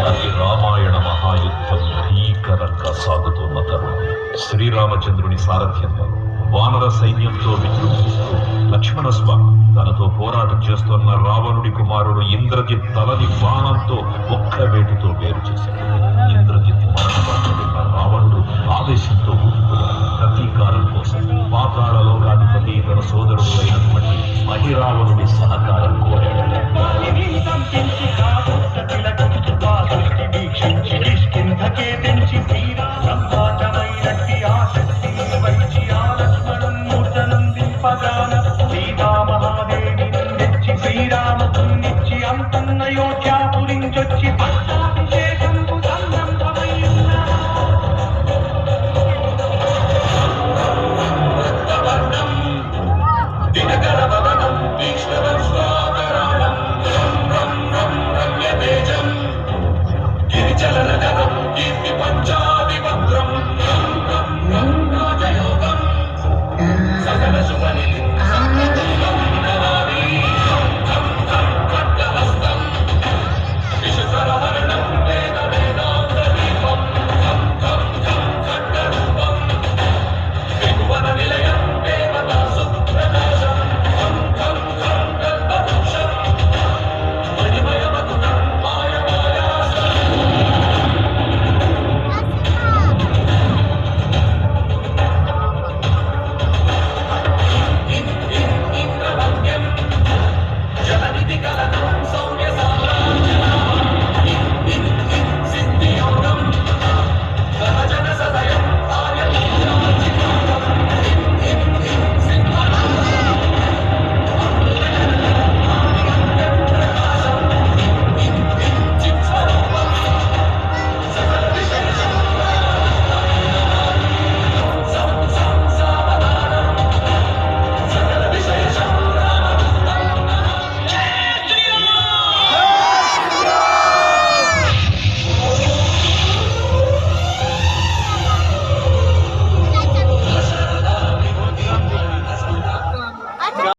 అది రామాయణ మహాయుద్ధం భీకరంగా సాగుతున్న తరుణం శ్రీరామచంద్రుని సారథ్యంలో వానర సైన్యంతో విజృంభిస్తూ లక్ష్మణస్వామి తనతో పోరాటం చేస్తున్న రావణుడి కుమారుడు ఇంద్రజిత్ తలని బాణంతో ఒక్క వేటుతో వేరు చేశాడు. ఇంద్రజిత్ మరణవార్త విన్న రావణుడు ఆవేశంతో ఊగిపోయాడు. ప్రతీకారం కోసం పాతాళ లోకాధిపతి తన సోదరుడు అయినటువంటి మహిరావణుడి సహకారం కోరాడు. శ్రీరామపురినిచ్చి అంతన్న యోధ్యాపురించొచ్చి సకల శుభ